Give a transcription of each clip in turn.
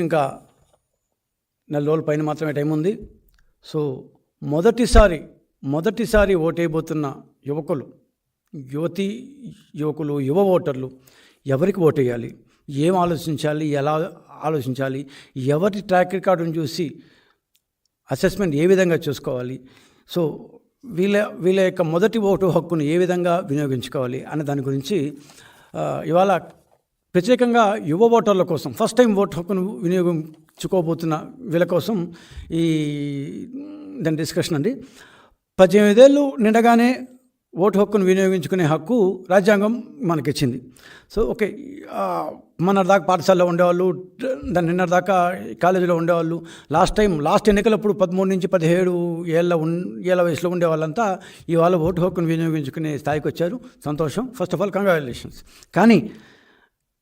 ఇంకా నెల రోజుల పైన మాత్రమే టైం ఉంది. సో మొదటిసారి ఓటైపోతున్న యువకులు, యువ ఓటర్లు ఎవరికి ఓటేయాలి, ఏం ఆలోచించాలి, ఎలా ఆలోచించాలి, ఎవరి ట్రాక్ రికార్డును చూసి అసెస్మెంట్ ఏ విధంగా చేసుకోవాలి, సో వీళ్ళ యొక్క మొదటి ఓటు హక్కును ఏ విధంగా వినియోగించుకోవాలి అనే దాని గురించి ఇవాళ ప్రత్యేకంగా యువ ఓటర్ల కోసం, ఫస్ట్ టైం ఓటు హక్కును వినియోగించుకోబోతున్న వీళ్ళ కోసం దాని డిస్కషన్ అండి. 18 ఏళ్ళు నిండగానే ఓటు హక్కును వినియోగించుకునే హక్కు రాజ్యాంగం మనకిచ్చింది. సో ఓకే, మన దాకా పాఠశాలలో ఉండేవాళ్ళు, దాని నిన్న దాకా కాలేజీలో ఉండేవాళ్ళు, లాస్ట్ ఎన్నికలప్పుడు 13 నుంచి 17 ఏళ్ళ వయసులో ఉండేవాళ్ళంతా ఇవాళ ఓటు హక్కును వినియోగించుకునే స్థాయికి వచ్చారు. సంతోషం. First of all congratulations. కానీ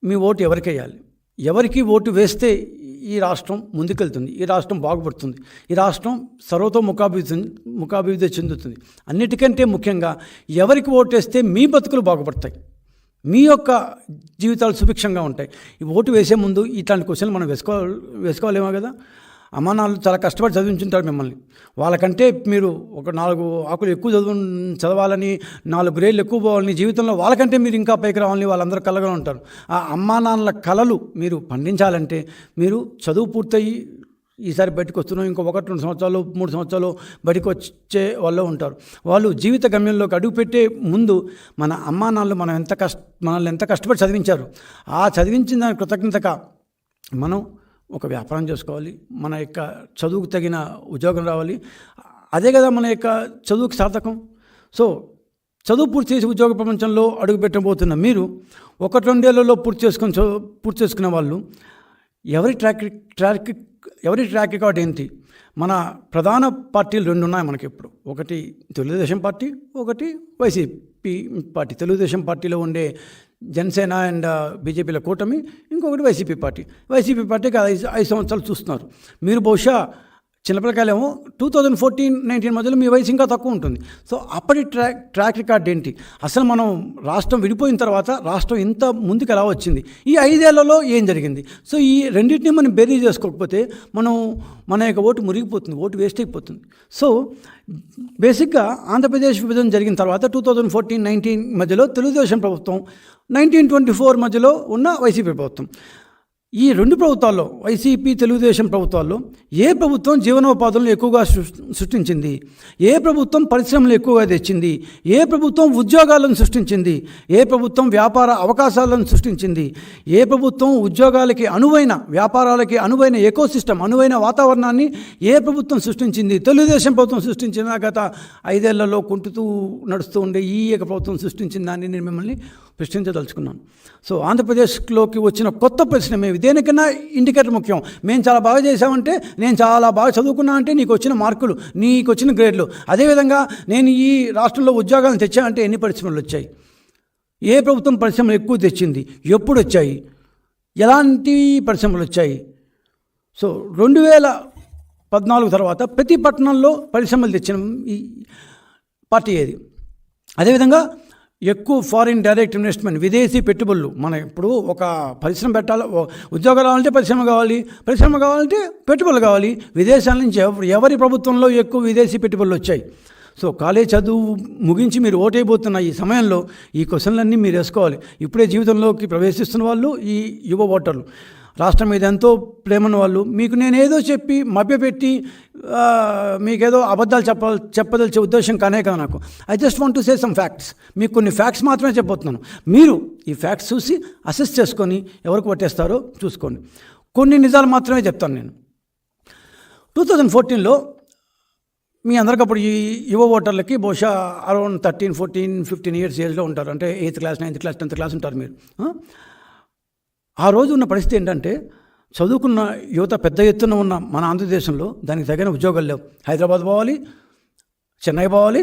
మీ ఓటు ఎవరికి వేయాలి? ఎవరికి ఓటు వేస్తే ఈ రాష్ట్రం ముందుకెళ్తుంది, ఈ రాష్ట్రం బాగుపడుతుంది, ఈ రాష్ట్రం ముఖాభివృద్ధి చెందుతుంది. అన్నిటికంటే ముఖ్యంగా ఎవరికి ఓటు వేస్తే మీ బతుకులు బాగుపడతాయి, మీ యొక్క జీవితాలు సుభిక్షంగా ఉంటాయి. ఈ ఓటు వేసే ముందు ఇట్లాంటి క్వశ్చన్లు మనం వేసుకోవాలేమో కదా. అమ్మానాలు చాలా కష్టపడి చదివించుంటారు మిమ్మల్ని. వాళ్ళకంటే మీరు ఒక 4 ఆకులు ఎక్కువ చదవాలని, 4 గ్రేడ్లు ఎక్కువ పోవాలని, జీవితంలో వాళ్ళకంటే మీరు ఇంకా పైకి రావాలని వాళ్ళందరూ కలగా ఉంటారు. ఆ అమ్మానాన్నల కలలు మీరు పండించాలంటే మీరు చదువు పూర్తయి ఈసారి బయటకు వస్తున్నాం, ఇంకో 1-2 సంవత్సరాలు 3 సంవత్సరాలు బయటకు వచ్చే వాళ్ళు ఉంటారు. వాళ్ళు జీవిత గమ్యంలోకి అడుగుపెట్టే ముందు మన అమ్మానాన్నలు మనల్ని ఎంత కష్టపడి చదివించారు, ఆ చదివించిన దాని కృతజ్ఞతగా మనం ఒక వ్యాపారం చేసుకోవాలి, మన యొక్క చదువుకు తగిన ఉద్యోగం రావాలి. అదే కదా మన యొక్క చదువుకి సార్థకం. సో చదువు పూర్తి చేసి ఉద్యోగ ప్రపంచంలో అడుగుపెట్టబోతున్న మీరు 1-2 ఏళ్లలో పూర్తి చేసుకునే వాళ్ళు ఎవరి ట్రాక్ రికార్డ్ ఏంటి? మన ప్రధాన పార్టీలు 2 ఉన్నాయి మనకి ఇప్పుడు. ఒకటి తెలుగుదేశం పార్టీ, ఒకటి వైసీపీ పార్టీ. తెలుగుదేశం పార్టీలో ఉండే జనసేన అండ్ బీజేపీల కూటమి, ఇంకొకటి వైసీపీ పార్టీకి 5 సంవత్సరాలు చూస్తున్నారు. మీరు బహుశా చిన్నపిల్లకాయలేమో 2014-19 మధ్యలో మీ వయసు ఇంకా తక్కువ ఉంటుంది. సో అప్పటి ట్రాక్ రికార్డ్ ఏంటి? అసలు మనం రాష్ట్రం విడిపోయిన తర్వాత రాష్ట్రం ఇంత ముందుకు ఎలా వచ్చింది, ఈ 5 ఏళ్లలో ఏం జరిగింది? సో ఈ రెండింటినీ మనం బేరీ చేసుకోకపోతే మన యొక్క ఓటు మురిగిపోతుంది, ఓటు వేస్ట్ అయిపోతుంది. సో బేసిక్గా ఆంధ్రప్రదేశ్ విభజన జరిగిన తర్వాత 2014-19 మధ్యలో తెలుగుదేశం ప్రభుత్వం, 1924 మధ్యలో ఉన్న వైసీపీ ప్రభుత్వం. ఈ 2 ప్రభుత్వాల్లో, వైసీపీ తెలుగుదేశం ప్రభుత్వాల్లో ఏ ప్రభుత్వం జీవనోపాధులను ఎక్కువగా సృష్టించింది? ఏ ప్రభుత్వం పరిశ్రమలు ఎక్కువగా తెచ్చింది? ఏ ప్రభుత్వం ఉద్యోగాలను సృష్టించింది? ఏ ప్రభుత్వం వ్యాపార అవకాశాలను సృష్టించింది? ఏ ప్రభుత్వం ఉద్యోగాలకి అనువైన, వ్యాపారాలకి అనువైన ఎకోసిస్టమ్, అనువైన వాతావరణాన్ని ఏ ప్రభుత్వం సృష్టించింది? తెలుగుదేశం ప్రభుత్వం సృష్టించిన గత 5 ఏళ్లలో కుంటుతూ నడుస్తూ ఉండే ఈ యొక్క ప్రభుత్వం సృష్టించిన దాన్ని నేను మిమ్మల్ని ప్రశ్నించదలుచుకున్నాను. సో ఆంధ్రప్రదేశ్లోకి వచ్చిన కొత్త పరిశ్రమ దేనికన్నా ఇండికేటర్ ముఖ్యం. మేము చాలా బాగా చేసామంటే, నేను చాలా బాగా చదువుకున్నా అంటే నీకు వచ్చిన మార్కులు, నీకు వచ్చిన గ్రేడ్లు. అదేవిధంగా నేను ఈ రాష్ట్రంలో ఉద్యోగాలను తెచ్చానంటే ఎన్ని పరిశ్రమలు వచ్చాయి, ఏ ప్రభుత్వం పరిశ్రమలు ఎక్కువ తెచ్చింది, ఎప్పుడు వచ్చాయి, ఎలాంటి పరిశ్రమలు వచ్చాయి. సో 2014 తర్వాత ప్రతి పట్టణంలో పరిశ్రమలు తెచ్చిన ఈ పార్టీ ఏది? అదేవిధంగా ఎక్కువ ఫారిన్ డైరెక్ట్ ఇన్వెస్ట్మెంట్, విదేశీ పెట్టుబడులు. మనం ఇప్పుడు ఒక పరిశ్రమ పెట్టాలి, ఉద్యోగాలు కావాలంటే పరిశ్రమ కావాలంటే పెట్టుబడులు కావాలి. విదేశాల నుంచి ఎవరి ప్రభుత్వంలో ఎక్కువ విదేశీ పెట్టుబడులు వచ్చాయి? సో కాలేజ్ చదువు ముగించి మీరు ఓటైపోతున్న ఈ సమయంలో ఈ క్వశ్చన్లన్నీ మీరు వేసుకోవాలి. ఇప్పుడే జీవితంలోకి ప్రవేశిస్తున్న వాళ్ళు, ఈ యువ ఓటర్లు, రాష్ట్రం మీద ఎంతో ప్రేమన్న వాళ్ళు, మీకు నేనేదో చెప్పి మభ్యపెట్టి మీకేదో అబద్ధాలు చెప్పదలిచే ఉద్దేశం కానే కాదు నాకు. I just want to say some facts. మీకు కొన్ని ఫ్యాక్ట్స్ మాత్రమే చెప్పబోతున్నాను. మీరు ఈ ఫ్యాక్ట్స్ చూసి అసెస్ చేసుకొని ఎవరికి పట్టేస్తారో చూసుకోండి. కొన్ని నిజాలు మాత్రమే చెప్తాను నేను. 2014లో మీ అందరికప్పుడు ఈ యువ ఓటర్లకి బహుశా అరౌండ్ 13, 14, 15 ఇయర్స్ ఏజ్లో ఉంటారు. అంటే 8th class, 9th class, 10th class ఉంటారు మీరు. ఆ రోజు ఉన్న పరిస్థితి ఏంటంటే, చదువుకున్న యువత పెద్ద ఎత్తున ఉన్న మన ఆంధ్రదేశంలో దానికి తగిన ఉద్యోగాలు లేవు. హైదరాబాద్ పోవాలి, చెన్నై పోవాలి,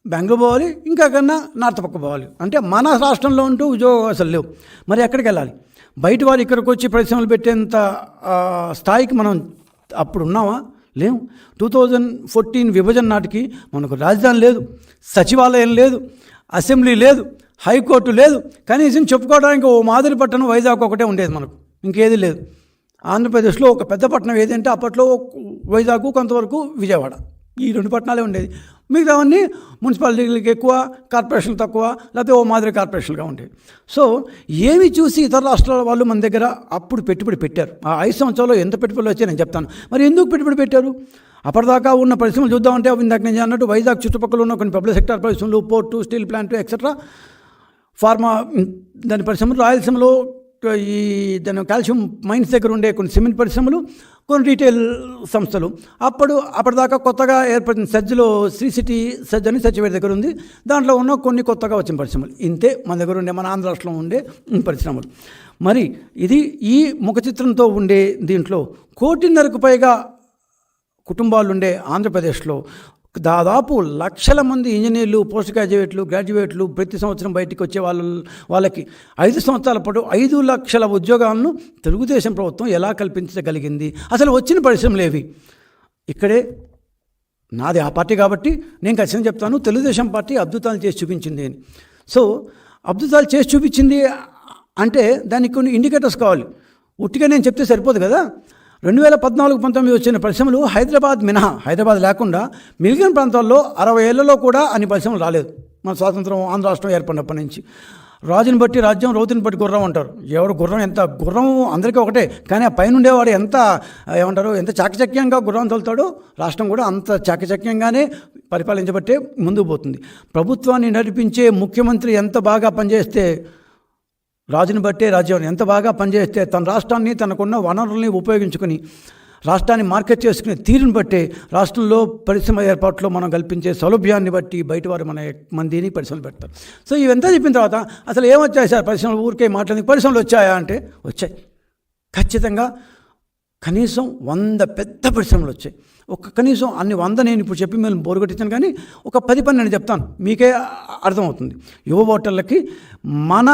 బెంగళూరు పోవాలి, ఇంకా కన్నా నార్త్ పక్క పోవాలి. అంటే మన రాష్ట్రంలో ఉంటూ ఉద్యోగాలు లేవు. మరి ఎక్కడికి వెళ్ళాలి? బయట వాళ్ళు ఇక్కడికి వచ్చి పరిశ్రమలు పెట్టేంత స్థాయికి మనం అప్పుడు ఉన్నామా? లేవు. 2014 విభజన నాటికి మనకు రాజధాని లేదు, సచివాలయం లేదు, అసెంబ్లీ లేదు, హైకోర్టు లేదు, కనీసం చెప్పుకోవడానికి ఓ మాదిరి పట్టణం వైజాగ్ ఒకటే ఉండేది మనకు, ఇంకేది లేదు. ఆంధ్రప్రదేశ్లో ఒక పెద్ద పట్టణం ఏదంటే అప్పట్లో వైజాగ్, కొంతవరకు విజయవాడ, ఈ 2 పట్టణాలే ఉండేది. మిగతావన్నీ మున్సిపాలిటీలకి ఎక్కువ, కార్పొరేషన్లు తక్కువ, లేకపోతే ఓ మాదిరి కార్పొరేషన్గా ఉండేవి. సో ఏమి చూసి ఇతర రాష్ట్రాల వాళ్ళు మన దగ్గర అప్పుడు పెట్టుబడి పెట్టారు. ఆ 5 సంవత్సరాల్లో ఎంత పెట్టుబడులు వచ్చాయి నేను చెప్తాను. మరి ఎందుకు పెట్టుబడి పెట్టారు? అప్పటిదాకా ఉన్న పరిశ్రమలు చూద్దామంటే ఇందాక నేను అన్నట్టు వైజాగ్ చుట్టుపక్కల ఉన్న కొన్ని పబ్లిక్ సెక్టర్ పరిశ్రమలు, port, steel plant etcetera, pharma దాని పరిశ్రమలు, రాయలసీమలో ఈ దాని కాల్షియం మైన్స్ దగ్గర ఉండే కొన్ని సిమెంట్ పరిశ్రమలు, కొన్ని రీటైల్ సంస్థలు. అప్పటిదాకా కొత్తగా ఏర్పడిన సజ్జలో శ్రీ సిటీ సజ్జ అని సచివేట్ దగ్గర ఉంది. దాంట్లో ఉన్న కొన్ని కొత్తగా వచ్చిన పరిశ్రమలు. ఇంతే మన దగ్గర ఉండే, మన ఆంధ్ర రాష్ట్రంలో ఉండే పరిశ్రమలు. మరి ఇది ఈ ముఖ చిత్రంతో ఉండే దీంట్లో 1.5 కోటికి పైగా కుటుంబాలు ఉండే ఆంధ్రప్రదేశ్లో దాదాపు లక్షల మంది ఇంజనీర్లు, పోస్ట్ గ్రాడ్యుయేట్లు ప్రతి సంవత్సరం బయటికి వచ్చే వాళ్ళకి 5 సంవత్సరాల పాటు 5 లక్షల ఉద్యోగాలను తెలుగుదేశం ప్రభుత్వం ఎలా కల్పించగలిగింది? అసలు వచ్చిన పరిశ్రమలు ఏవి? ఇక్కడే నాది ఆ పార్టీ కాబట్టి నేను ఖచ్చితంగా చెప్తాను, తెలుగుదేశం పార్టీ అద్భుతాలు చేసి చూపించింది అని. సో అద్భుతాలు చేసి చూపించింది అంటే దానికి కొన్ని ఇండికేటర్స్ కావాలి. ఉట్టిగా నేను చెప్తే సరిపోదు కదా. 2014-19 వచ్చిన పరిశ్రమలు హైదరాబాద్ మినహా, హైదరాబాద్ లేకుండా మిగిలిన ప్రాంతాల్లో 60 ఏళ్లలో కూడా అన్ని పరిశ్రమలు రాలేదు. మన స్వాతంత్రం ఆంధ్ర రాష్ట్రం ఏర్పడినప్పటి నుంచి. రాజుని బట్టి రాజ్యం, రౌతుని బట్టి గుర్రం అంటారు. ఎవడు గుర్రం ఎంత గుర్రం అందరికీ ఒకటే, కానీ ఆ పైన ఉండేవాడు ఎంత ఎంత చాకచక్యంగా గుర్రం తోలుతాడో రాష్ట్రం కూడా అంత చాకచక్యంగానే పరిపాలించబట్టే ముందుకు పోతుంది. ప్రభుత్వాన్ని నడిపించే ముఖ్యమంత్రి ఎంత బాగా పనిచేస్తే, రాజుని బట్టే రాజ్యం ఎంత బాగా పనిచేస్తే, తన రాష్ట్రాన్ని తనకున్న వనరుల్ని ఉపయోగించుకొని రాష్ట్రాన్ని మార్కెట్ చేసుకునే తీరుని బట్టే రాష్ట్రంలో పరిశ్రమ ఏర్పాట్లో మనం కల్పించే సౌలభ్యాన్ని బట్టి బయట వారు మందిని పరిశ్రమలు పెడతారు. సో ఇవంతా చెప్పిన తర్వాత అసలు ఏమొచ్చాయి సార్ పరిశ్రమలు? ఊరికే మాట్లాడి పరిశ్రమలు వచ్చాయా అంటే వచ్చాయి. ఖచ్చితంగా కనీసం 100 పెద్ద పరిశ్రమలు వచ్చాయి. కనీసం అన్ని 100 నేను ఇప్పుడు చెప్పి మేము బోరుగొట్టించాను, కానీ ఒక 10 నేను చెప్తాను, మీకే అర్థమవుతుంది. యువ ఓటర్లకి మన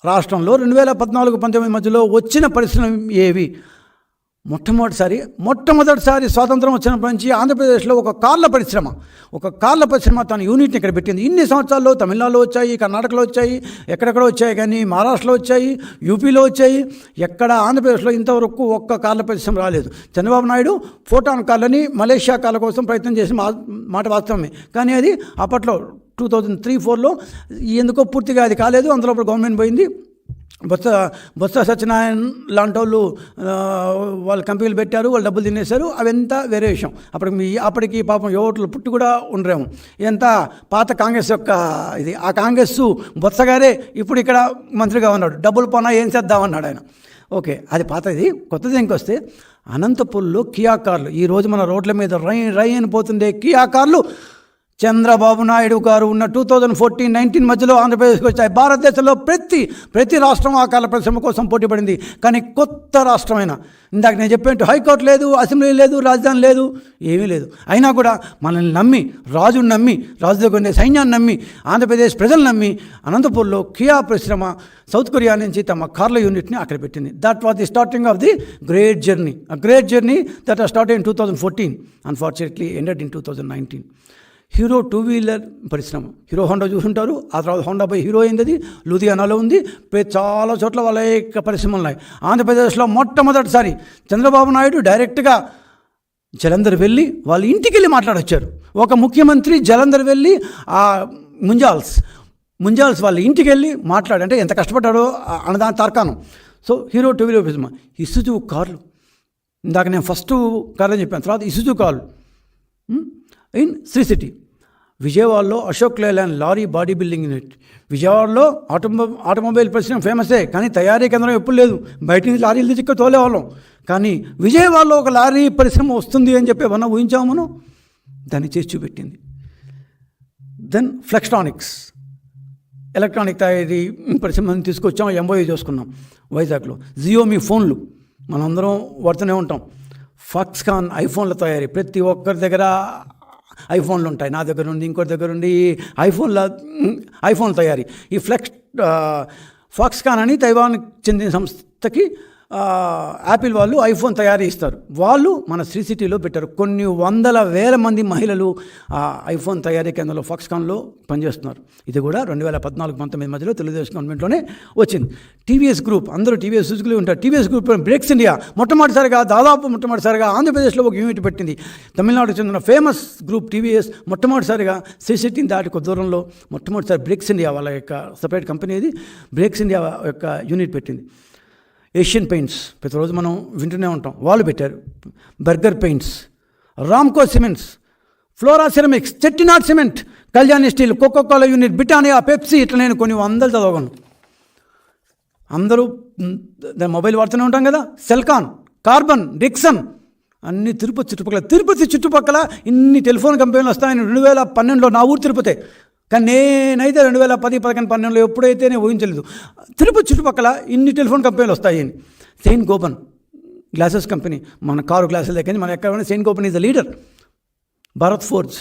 రాష్ట్రంలో 2014-19 మధ్యలో వచ్చిన పరిశ్రమలు ఏవి? మొట్టమొదటిసారి స్వాతంత్రం వచ్చినప్పటి నుంచి ఆంధ్రప్రదేశ్లో ఒక కార్ల పరిశ్రమ తన యూనిట్ని ఇక్కడ పెట్టింది. ఇన్ని సంవత్సరాల్లో తమిళనాడులో వచ్చాయి, కర్ణాటకలో వచ్చాయి, ఎక్కడెక్కడో వచ్చాయి, కానీ మహారాష్ట్రలో వచ్చాయి, యూపీలో వచ్చాయి. ఎక్కడ ఆంధ్రప్రదేశ్లో ఇంతవరకు ఒక్క కార్ల పరిశ్రమ రాలేదు. చంద్రబాబు నాయుడు ఫోటాన్ కార్లని మలేషియా కార్ల కోసం ప్రయత్నం చేసిన మాట వాస్తవమే, కానీ అది అప్పట్లో 2003-4లో ఎందుకో పూర్తిగా అది కాలేదు. అందులో గవర్నమెంట్ పోయింది. బొత్స సత్యనారాయణ లాంటి వాళ్ళు కంపెనీలు పెట్టారు, వాళ్ళు డబ్బులు తినేశారు. అవంతా వేరే విషయం. అప్పటికి పాపం యువకులు పుట్టి కూడా ఉండరేమో. ఎంత పాత కాంగ్రెస్ యొక్క ఇది. ఆ కాంగ్రెస్ బొత్స గారే ఇప్పుడు ఇక్కడ మంత్రిగా ఉన్నాడు. డబ్బులు పోనా ఏం చేద్దామన్నాడు ఆయన. ఓకే, అది పాతది. కొత్తది ఇంకొస్తే అనంతపూర్లో కియా కార్లు, ఈరోజు మన రోడ్ల మీద రై అని పోతుండే కియా కార్లు చంద్రబాబు నాయుడు గారు ఉన్న 2014-19 మధ్యలో ఆంధ్రప్రదేశ్కి వచ్చాయి. భారతదేశంలో ప్రతి రాష్ట్రం ఆ కాల పరిశ్రమ కోసం పోటీపడింది. కానీ కొత్త రాష్ట్రమైన, ఇందాక నేను చెప్పినట్టు హైకోర్టు లేదు, అసెంబ్లీ లేదు, రాజధాని లేదు, ఏమీ లేదు. అయినా కూడా మనల్ని నమ్మి, రాజుని నమ్మి, రాజు దగ్గర ఉండే సైన్యాన్ని నమ్మి, ఆంధ్రప్రదేశ్ ప్రజలు నమ్మి అనంతపూర్లో కియా పరిశ్రమ సౌత్ కొరియా నుంచి తమ కార్ల యూనిట్ని అక్కడ పెట్టింది. That was the starting of the great journey that was started in 2014, unfortunately ended in 2019. Hero two wheeler పరిశ్రమ, హీరో హోండా చూసుంటారు. ఆ తర్వాత హోండా బై హీరో అయింది. అది లూధియానాలో ఉంది. చాలా చోట్ల వాళ్ళ యొక్క పరిశ్రమలు ఉన్నాయి. ఆంధ్రప్రదేశ్లో మొట్టమొదటిసారి చంద్రబాబు నాయుడు డైరెక్ట్గా జలంధర్ వెళ్ళి వాళ్ళ ఇంటికి వెళ్ళి మాట్లాడొచ్చారు. ఒక ముఖ్యమంత్రి జలంధర్ వెళ్ళి ఆ ముంజాల్స్ వాళ్ళ ఇంటికి వెళ్ళి అంటే ఎంత కష్టపడ్డాడో అన్నదాని తార్కాణం. సో హీరో 2-వీలర్ పరిశ్రమ. ఇసుజు కార్లు, ఇందాక నేను ఫస్ట్ కార్లు అని చెప్పాను, తర్వాత ఇసుజు కార్లు ఇన్ శ్రీ సిటీ. విజయవాడలో Ashok Leyland lorry body building unit. విజయవాడలో ఆటోమొబైల్ పరిశ్రమ ఫేమసే, కానీ తయారీ కేంద్రం ఎప్పుడు లేదు. బయట నుంచి లారీలు తెచ్చి తోలేవాళ్ళం. కానీ విజయవాడలో ఒక లారీ పరిశ్రమ వస్తుంది అని చెప్పి ఏమన్నా ఊహించాము మనం? దాన్ని చేసి చూపెట్టింది. దెన్ ఫ్లెక్స్ట్రానిక్స్, ఎలక్ట్రానిక్ తయారీ పరిశ్రమని తీసుకొచ్చాం, ఎంఓయూ చేసుకున్నాం వైజాగ్లో. జియోమీ ఫోన్లు మనందరం వాడుతూనే ఉంటాం. ఫాక్స్కాన్ ఐఫోన్ల తయారీ, ప్రతి ఒక్కరి దగ్గర ఐఫోన్లు ఉంటాయి. నా దగ్గర నుండి ఇంకోటి దగ్గర నుండి ఐఫోన్ తయారీ. ఈ ఫాక్స్కాన్ అని తైవాన్కి చెందిన సంస్థకి యాపిల్ వాళ్ళు ఐఫోన్ తయారీ ఇస్తారు. వాళ్ళు మన శ్రీ సిటీలో పెట్టారు. కొన్ని వందల వేల మంది మహిళలు ఆ ఐఫోన్ తయారీ కేంద్రంలో ఫాక్స్కాన్లో పనిచేస్తున్నారు. ఇది కూడా 2014-19 మధ్యలో తెలుగుదేశం గవర్నమెంట్లోనే వచ్చింది. టీవీఎస్ గ్రూప్, అందరూ టీవీఎస్ సుజుకులు ఉంటారు. టీవీఎస్ గ్రూప్ బ్రేక్స్ ఇండియా మొట్టమొదటిసారిగా ఆంధ్రప్రదేశ్లో ఒక యూనిట్ పెట్టింది. తమిళనాడుకు చెందిన ఫేమస్ గ్రూప్ టీవీఎస్ మొట్టమొదటిసారిగా శ్రీ సిటీని దాటి కొద్ది దూరంలో మొట్టమొదటిసారి బ్రేక్స్ ఇండియా వాళ్ళ యొక్క సపరేట్ కంపెనీ ఇది బ్రేక్స్ ఇండియా యొక్క యూనిట్ పెట్టింది. ఏషియన్ పెయింట్స్ ప్రతిరోజు మనం వింటూనే ఉంటాం, వాళ్ళు పెట్టారు. Burger Paints, Ramco cements, Flora ceramics, Chettinad cement, Kalyani steel, Coca Cola unit, Britannia, Pepsi, ఇట్లా నేను కొన్ని వందలు చదవగలను. అందరూ మొబైల్ వాడుతూనే ఉంటాం కదా. సెల్కాన్, కార్బన్, డిక్సన్ అన్ని తిరుపతి చుట్టుపక్కల ఇన్ని టెలిఫోన్ కంపెనీలు వస్తాయని 2012లో నా ఊరు తిరుపతి. కానీ నేనైతే 2010, 11, 12 ఎప్పుడైతే నేను ఊహించలేదు తిరుపతి చుట్టుపక్కల ఇన్ని టెలిఫోన్ కంపెనీలు వస్తాయని. సెయింట్ గోపన్ గ్లాసెస్ కంపెనీ, మన కారు గ్లాసుల దగ్గర మన ఎక్కడ Saint Gobain is the leader. Bharat Forge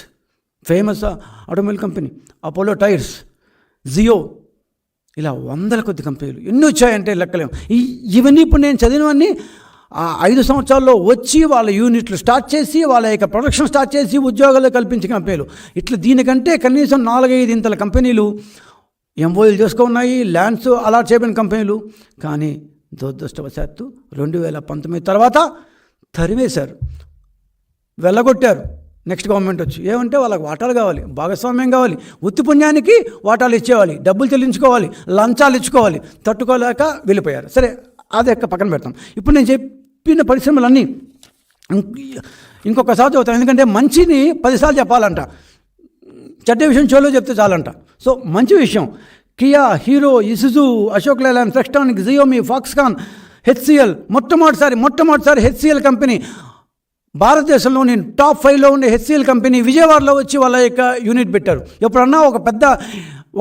famous automobile company, Apollo Tyres, Jio, ఇలా వందల కొద్ది కంపెనీలు ఎన్ని వచ్చాయంటే లెక్కలేము. ఇవన్నీ ఇప్పుడు నేను చదివినవన్నీ 5 సంవత్సరాల్లో వచ్చి వాళ్ళ యూనిట్లు స్టార్ట్ చేసి వాళ్ళ యొక్క ప్రొడక్షన్ స్టార్ట్ చేసి ఉద్యోగాలు కల్పించిన కంపెనీలు. ఇట్లా దీనికంటే కనీసం 4-5 ఇంతల కంపెనీలు ఎంఓయూలు చేసుకున్నాయి, ల్యాండ్స్ అలాట్ చేయబడిన కంపెనీలు. కానీ దురదృష్టవశాత్తు 2019 తర్వాత తరివేశారు, వెళ్ళగొట్టారు. నెక్స్ట్ గవర్నమెంట్ వచ్చి ఏమంటే వాళ్ళకి వాటాలు కావాలి, భాగస్వామ్యం కావాలి, ఉత్తి పుణ్యానికి వాటాలు ఇచ్చేవాలి, డబ్బులు చెల్లించుకోవాలి, లంచాలు ఇచ్చుకోవాలి. తట్టుకోలేక వెళ్ళిపోయారు. సరే, అది ఎక్క పక్కన పెడతాం. ఇప్పుడు నేను చెప్పిన పరిశ్రమలన్నీ ఇంకొకసారి చదువుతాను, ఎందుకంటే మంచిని 10 సార్లు చెప్పాలంట, చెడ్డ విషయం చెవులో చెప్తే చాలంట. సో మంచి విషయం, Kia, Hero, Isuzu, Ashok Leyland, Flextronics, Xiaomi, Foxconn, HCL, మొట్టమొదటిసారి హెచ్సిఎల్ కంపెనీ భారతదేశంలోని టాప్ 5లో ఉండే హెచ్సిఎల్ కంపెనీ విజయవాడలో వచ్చి వాళ్ళ యొక్క యూనిట్ పెట్టారు. ఎప్పుడన్నా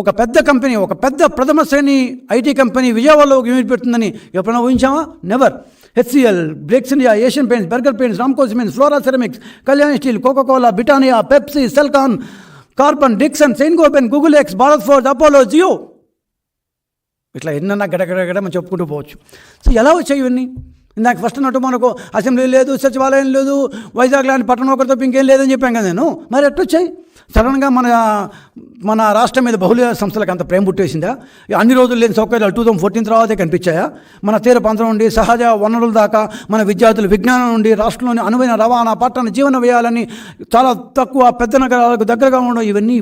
ఒక పెద్ద కంపెనీ, ఒక పెద్ద ప్రథమ శ్రేణి ఐటీ కంపెనీ విజయవాడలో ఒక యూనిట్ పెడుతుందని ఎప్పుడైనా ఊహించామా? Never. HCL, Brakes India, Asian Paints, Berger Paints, Ramco cements, Flora ceramics, Kalyani steel, Coca Cola, Britannia, Pepsi, Celkon, Karbonn, Dixon, Saint Gobain, Google X, Bharat Forge, Apollo, Jio, ఇట్లా ఎన్నన్నా గడగడ మనం చెప్పుకుంటూ పోవచ్చు. సో ఎలా వచ్చాయి ఇవన్నీ? ఇందాక ఫస్ట్ అన్నట్టు మనకు అసెంబ్లీ లేదు, సచివాలయం లేదు, వైజాగ్ లాంటి పట్టణం ఒకరితో ఇంకేం లేదని చెప్పాం కదా నేను. మరి ఎట్టొచ్చాయి? సడన్గా మన రాష్ట్రం మీద బహుళ సంస్థలకు అంత ప్రేమ పుట్టేసిందా? అన్ని రోజులు లేని సౌకర్యాలు 2014 తర్వాతే కనిపించాయా? మన తీర ప్రాంతం నుండి సహజ వనరుల దాకా మన విద్యార్థులు విజ్ఞానం నుండి రాష్ట్రంలోని అనువైన రవాణా, పట్టణ జీవన వ్యయాలని చాలా తక్కువ, పెద్ద నగరాలకు దగ్గరగా ఉండడం, ఇవన్నీ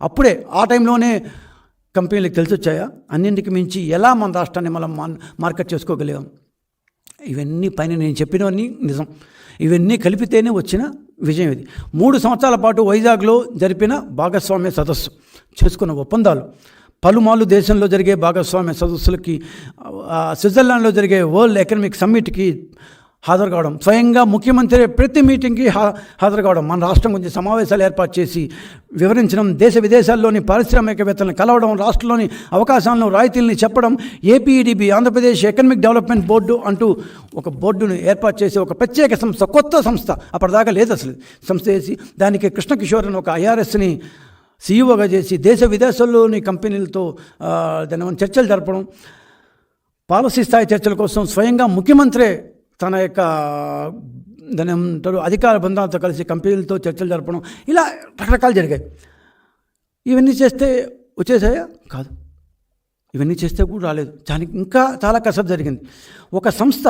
అప్పుడే ఆ టైంలోనే కంపెనీలకు తెలిసి వచ్చాయా? అన్నింటికి మించి ఎలా మన రాష్ట్రాన్ని మనం మార్కెట్ చేసుకోగలిగాం? ఇవన్నీ పైన నేను చెప్పినవన్నీ నిజం. ఇవన్నీ కలిపితేనే వచ్చిన విజయం ఇది. 3 సంవత్సరాల పాటు వైజాగ్లో జరిపిన భాగస్వామ్య సదస్సు, చేసుకున్న ఒప్పందాలు, పలుమార్లు దేశంలో జరిగే భాగస్వామ్య సదస్సులకి, స్విట్జర్లాండ్లో జరిగే వరల్డ్ ఎకనామిక్ సమ్మిట్కి హాజరు కావడం, స్వయంగా ముఖ్యమంత్రి ప్రతి మీటింగ్కి హాజరు కావడం, మన రాష్ట్రం గురించి సమావేశాలు ఏర్పాటు చేసి వివరించడం, దేశ విదేశాల్లోని పారిశ్రామికవేత్తలను కలవడం, రాష్ట్రంలోని అవకాశాలను, రాయితీలని చెప్పడం, ఏపీఈడిబి, ఆంధ్రప్రదేశ్ ఎకనామిక్ డెవలప్మెంట్ బోర్డు అంటూ ఒక బోర్డును ఏర్పాటు చేసి ఒక ప్రత్యేక సంస్థ, కొత్త సంస్థ, అప్పటిదాకా లేదు అసలు సంస్థ చేసి దానికి కృష్ణకిషోర్ అని ఒక ఐఆర్ఎస్ని సీఈఓగా చేసి దేశ విదేశాల్లోని కంపెనీలతో దాని చర్చలు జరపడం, పాలసీ స్థాయి చర్చల కోసం స్వయంగా ముఖ్యమంత్రే తన యొక్క దాని ఏమంటారు అధికార బృందాలతో కలిసి కంపెనీలతో చర్చలు జరపడం, ఇలా రకరకాలు జరిగాయి. ఇవన్నీ చేస్తే వచ్చేసాయా? కాదు. ఇవన్నీ చేస్తే కూడా రాలేదు. దానికి ఇంకా చాలా కసరత్తు జరిగింది. ఒక సంస్థ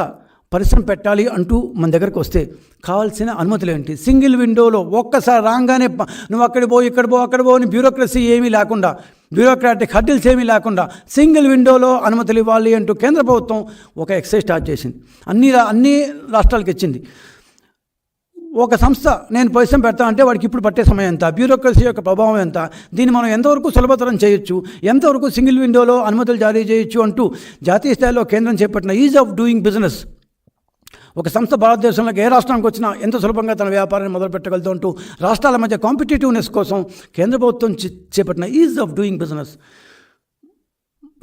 పరిశ్రమ పెట్టాలి అంటూ మన దగ్గరకు వస్తే కావాల్సిన అనుమతులు ఏంటి? సింగిల్ విండోలో ఒక్కసారి రాగానే నువ్వు అక్కడ పో అని బ్యూరోక్రసీ ఏమీ లేకుండా, బ్యూరోక్రాటిక్ హర్డిల్స్ ఏమీ లేకుండా సింగిల్ విండోలో అనుమతులు ఇవ్వాలి అంటూ కేంద్ర ప్రభుత్వం ఒక ఎక్సైజ్ స్టార్ట్ చేసింది. అన్ని రాష్ట్రాలకు ఇచ్చింది. ఒక సంస్థ నేను పరిశ్రమ పెడతా అంటే వాడికి ఇప్పుడు పట్టే సమయం ఎంత, బ్యూరోక్రసీ యొక్క ప్రభావం ఎంత, దీన్ని మనం ఎంతవరకు సులభతరం చేయొచ్చు, ఎంతవరకు సింగిల్ విండోలో అనుమతులు జారీ చేయొచ్చు అంటూ జాతీయ స్థాయిలో కేంద్రం చేపట్టిన ఈజ్ ఆఫ్ డూయింగ్ బిజినెస్. ఒక సంస్థ భారతదేశంలోకి ఏ రాష్ట్రానికి వచ్చినా ఎంత సులభంగా తన వ్యాపారాన్ని మొదలు పెట్టగలదు అంటూ రాష్ట్రాల మధ్య కాంపిటేటివ్నెస్ కోసం కేంద్ర ప్రభుత్వం చేపట్టిన ఈజ్ ఆఫ్ డూయింగ్ బిజినెస్.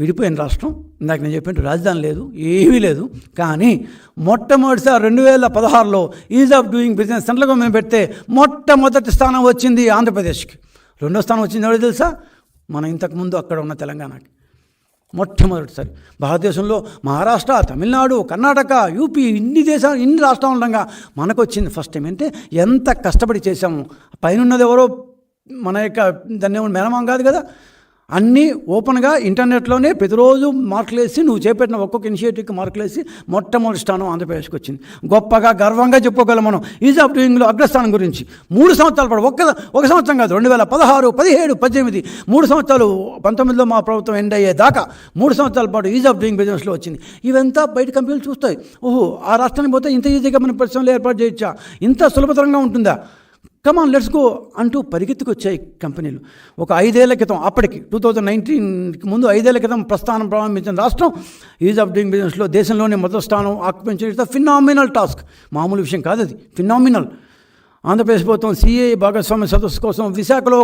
విడిపోయిన రాష్ట్రం, ఇందాక నేను చెప్పినట్టు రాజధాని లేదు, ఏమీ లేదు. కానీ మొట్టమొదటిసారి 2016లో ease of doing business central government పెడితే మొట్టమొదటి స్థానం వచ్చింది ఆంధ్రప్రదేశ్కి. 2వ స్థానం వచ్చింది ఎవరు తెలుసా? మన ఇంతకుముందు అక్కడ ఉన్న తెలంగాణకి. మొట్టమొదటిసారి భారతదేశంలో మహారాష్ట్ర, తమిళనాడు, కర్ణాటక, యూపీ ఇన్ని రాష్ట్రాలు ఉండగా మనకు వచ్చింది ఫస్ట్ టైం. అంటే ఎంత కష్టపడి చేశాము. పైన ఎవరో మన యొక్క దాన్ని మేనమాం కాదు కదా. అన్నీ ఓపెన్గా ఇంటర్నెట్లోనే ప్రతిరోజు మార్కులు వేసి నువ్వు చేపట్టిన ఒక్కొక్క ఇనిషియేటివ్కి మార్కులు వేసి మొట్టమొదటి స్థానం ఆంధ్రప్రదేశ్కి వచ్చింది. గొప్పగా గర్వంగా చెప్పుకోగలం మనం ఈజ్ ఆఫ్ డూయింగ్లో అగ్రస్థానం గురించి. 3 సంవత్సరాల పాటు ఒక సంవత్సరం కాదు, 2016, 17, 18 3 సంవత్సరాలు, 19లో మా ప్రభుత్వం ఎండ్ అయ్యేదాకా 3 సంవత్సరాల పాటు ఈజ్ ఆఫ్ డూయింగ్ బిజినెస్లో వచ్చింది. ఇవంతా బయట కంపెనీలు చూస్తాయి. ఓహో, ఆ రాష్ట్రానికి పోతే ఇంత ఈజీగా మన పరిశ్రమలు ఏర్పాటు చేయొచ్చా, ఇంత సులభతరంగా ఉంటుందా, కమాన్ లెట్స్ గో అంటూ పరిగెత్తుకొచ్చాయి కంపెనీలు. ఒక 5 ఏళ్ల క్రితం, అప్పటికి 2019కి ముందు 5 ఏళ్ల క్రితం ప్రస్థానం ప్రారంభించిన రాష్ట్రం ఈజ్ ఆఫ్ డూయింగ్ బిజినెస్లో దేశంలోనే మొదటి స్థానం ఆక్యుపించే ఫినామినల్ టాస్క్. మామూలు విషయం కాదు అది, ఫినామినల్. ఆంధ్రప్రదేశ్ ప్రభుత్వం సిఏ భాగస్వామ్య సదస్సు కోసం విశాఖలో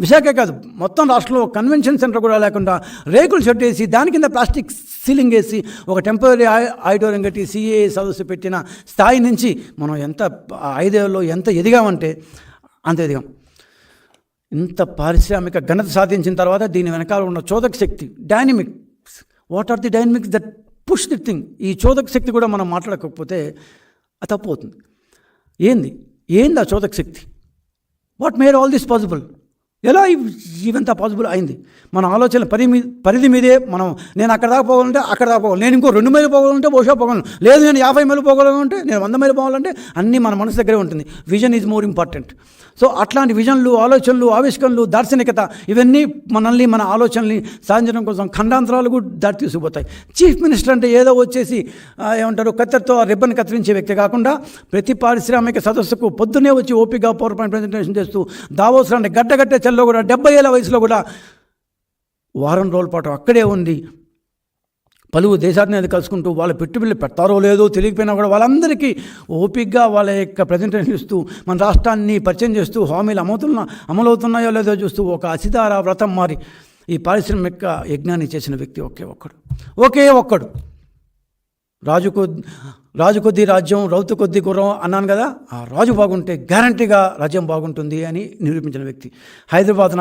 విశాఖే కాదు మొత్తం రాష్ట్రంలో కన్వెన్షన్ సెంటర్ కూడా లేకుండా రేకులు షెడ్ వేసి దాని కింద ప్లాస్టిక్ సీలింగ్ వేసి ఒక టెంపరీ ఆడిటోరియం కట్టి సిఏ సదస్సు పెట్టిన స్థాయి నుంచి మనం 5 ఏళ్ళలో ఎంత ఎదిగామంటే అంత ఎదిగాం. ఇంత పారిశ్రామిక ఘనత సాధించిన తర్వాత దీని వెనకాల ఉన్న చోదక శక్తి, dynamics, what are the dynamics that push the thing. ఈ చోదక శక్తి కూడా మనం మాట్లాడకపోతే అది తప్పు అవుతుంది. ఏంది ఆ చోదక శక్తి? What made all this possible? ఎలా ఇవంతా పాసిబుల్ అయింది? మన ఆలోచన పరిధి మీదే మనం, నేను అక్కడ దాకా పోవాలంటే అక్కడ దాకా పోవాలి, నేను ఇంకో 2 మైళ్ళు పోవాలంటే బహుశా పోగలను, లేదు నేను 50 మైళ్ళు పోగలంటే, నేను 100 మైళ్ళు పోవాలంటే అన్నీ మన మనసు దగ్గరే ఉంటుంది. Vision is more important. So అట్లాంటి విజన్లు, ఆలోచనలు, ఆవిష్కరణలు, దార్శనికత ఇవన్నీ మనల్ని, మన ఆలోచనల్ని సాధించడం కోసం ఖండాంతరాలు కూడా దారి తీసుకుపోతాయి. చీఫ్ మినిస్టర్ అంటే ఏదో వచ్చేసి ఏమంటారు కత్తెరతో రిబ్బన్ కత్తిరించే వ్యక్తి కాకుండా ప్రతి పారిశ్రామిక సదస్సుకు పొద్దున్నే వచ్చి ఓపికగా పవర్ పాయింట్ ప్రజెంటేషన్ చేస్తూ దావోస్ లాంటి గడ్డగట్టే చెల్లో కూడా 70 ఏళ్ల వయసులో కూడా వారం రోజుల పాటు అక్కడే ఉండి పలువురు దేశాన్ని కలుసుకుంటూ వాళ్ళ పెట్టుబడులు పెడతారో లేదో తెలియకపోయినా కూడా వాళ్ళందరికీ ఓపికగా వాళ్ళ యొక్క ప్రజెంటేషన్ ఇస్తూ మన రాష్ట్రాన్ని పరిచయం చేస్తూ హామీలు అమలవుతున్నాయో లేదో చూస్తూ ఒక అసిధార వ్రతం మారి ఈ పారిశ్రామిక యజ్ఞాన్ని చేసిన వ్యక్తి ఒకే ఒక్కడు. రాజు కొద్ది రాజ్యం, రౌతు కొద్ది గుర్రం అన్నాను కదా. ఆ రాజు బాగుంటే గ్యారంటీగా రాజ్యం బాగుంటుంది అని నిరూపించిన వ్యక్తి. హైదరాబాద్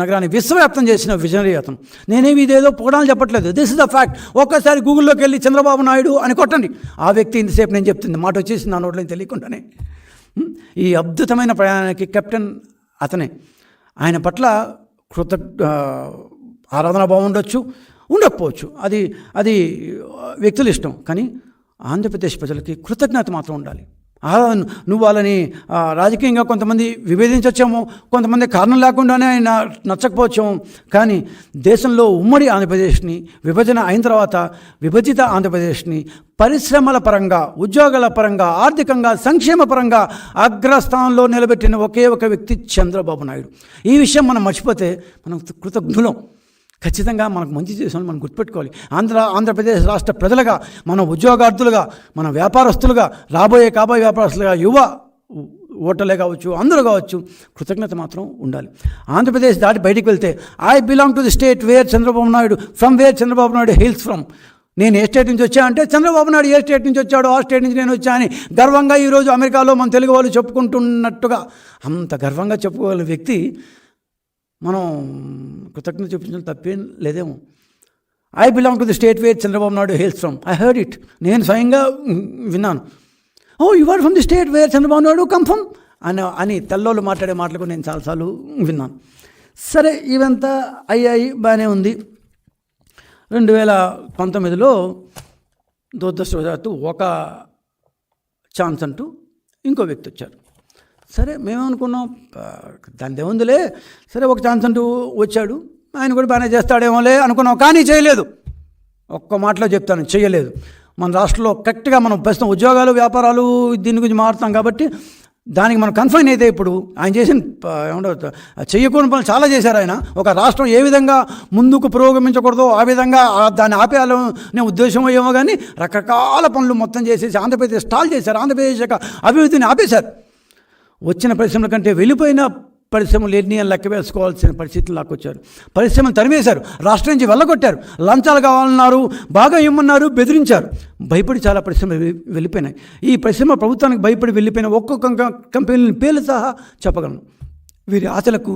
నగరాన్ని విశ్వవ్యాప్తం చేసిన విజనరీ అతను. నేనేమి ఇదేదో పొగడాలని చెప్పట్లేదు, దిస్ ఇస్ ద ఫ్యాక్ట్. ఒక్కసారి గూగుల్లోకి వెళ్ళి చంద్రబాబు నాయుడు అని కొట్టండి, ఆ వ్యక్తి ఇంతసేపు నేను చెప్తుంది మాట వచ్చేసి నా నోట్లో తెలియకుండానే. ఈ అద్భుతమైన ప్రయాణానికి కెప్టెన్ అతనే. ఆయన పట్ల ఆరాధన బాగుండొచ్చు, ఉండకపోవచ్చు, అది వ్యక్తుల ఇష్టం. కానీ ఆంధ్రప్రదేశ్ ప్రజలకి కృతజ్ఞత మాత్రం ఉండాలి. నువ్వు వాళ్ళని రాజకీయంగా కొంతమంది విభేదించవచ్చేమో, కొంతమంది కారణం లేకుండానే ఆయన నచ్చకపోవచ్చేమో, కానీ దేశంలో ఉమ్మడి ఆంధ్రప్రదేశ్ని, విభజన అయిన తర్వాత విభజిత ఆంధ్రప్రదేశ్ని పరిశ్రమల పరంగా, ఉద్యోగాల పరంగా, ఆర్థికంగా, సంక్షేమ పరంగా అగ్రస్థానంలో నిలబెట్టిన ఒకే ఒక వ్యక్తి చంద్రబాబు నాయుడు. ఈ విషయం మనం మర్చిపోతే మనం కృతజ్ఞులం. ఖచ్చితంగా మనకు మంచి చేసామని మనం గుర్తుపెట్టుకోవాలి. ఆంధ్రప్రదేశ్ రాష్ట్ర ప్రజలుగా, మన ఉద్యోగార్థులుగా, మన వ్యాపారస్తులుగా, కాబోయే వ్యాపారస్తులుగా, యువ ఓటర్లే కావచ్చు, అందరూ కావచ్చు, కృతజ్ఞత మాత్రం ఉండాలి. ఆంధ్రప్రదేశ్ దాటి బయటికి వెళ్తే I belong to the state where Chandrababu Naidu hails from. నేను ఏ స్టేట్ నుంచి వచ్చా అంటే చంద్రబాబు నాయుడు ఏ స్టేట్ నుంచి వచ్చాడో ఆ స్టేట్ నుంచి నేను వచ్చా అని గర్వంగా ఈరోజు అమెరికాలో మన తెలుగు వాళ్ళు చెప్పుకుంటున్నట్టుగా అంత గర్వంగా చెప్పుకోగల వ్యక్తి మనం కృతజ్ఞత చూపించడం తప్పేం లేదేమో. I belong to the state where Chandrababu Naidu hails from. I heard it, నేను స్వయంగా విన్నాను. Oh you are from the state where Chandrababu Naidu come from అని తెల్లోళ్ళు మాట్లాడే మాటలకు నేను చాలాసార్లు విన్నాను. సరే, ఇవంతా అయ్యాయి, బాగానే ఉంది. 2019లో దురదృష్టవశాత్తు ఒక ఛాన్స్ అంటూ ఇంకో వ్యక్తి వచ్చారు. సరే, మేమనుకున్నాం దాని ఏముందిలే, సరే ఒక ఛాన్స్ అంటూ వచ్చాడు, ఆయన కూడా బాగానే చేస్తాడేమోలే అనుకున్నాం. కానీ చేయలేదు. ఒక్క మాటలో చెప్తాను, చేయలేదు. మన రాష్ట్రంలో కరెక్ట్గా మనం ప్రస్తుతం ఉద్యోగాలు, వ్యాపారాలు దీని గురించి మాట్లాడుతాం కాబట్టి దానికి మనం కన్ఫైన్ అయితే ఇప్పుడు ఆయన చేసిన చెయ్యకూడని పనులు చాలా చేశారు. ఆయన ఒక రాష్ట్రం ఏ విధంగా ముందుకు పురోగమించకూడదో ఆ విధంగా దాన్ని ఆపేయాలనే ఉద్దేశం ఏమో కానీ రకరకాల పనులు మొత్తం చేసేసి ఆంధ్రప్రదేశ్ స్టాల్ చేశారు. ఆంధ్రప్రదేశ్ యొక్క అభివృద్ధిని ఆపేశారు. వచ్చిన పరిశ్రమల కంటే వెళ్ళిపోయిన పరిశ్రమలు ఎన్ని అని లెక్క వేసుకోవాల్సిన పరిస్థితులు లాక్కొచ్చారు. పరిశ్రమలు తరివేశారు, రాష్ట్రం నుంచి వెళ్ళగొట్టారు, లంచాలు కావాలన్నారు, బాగా ఇమ్మన్నారు, బెదిరించారు. భయపడి చాలా పరిశ్రమలు వెళ్ళిపోయినాయి. ఈ పరిశ్రమ ప్రభుత్వానికి భయపడి వెళ్ళిపోయిన ఒక్కొక్క కంపెనీని పేర్లు సహా చెప్పగలను. వీరి ఆశలకు,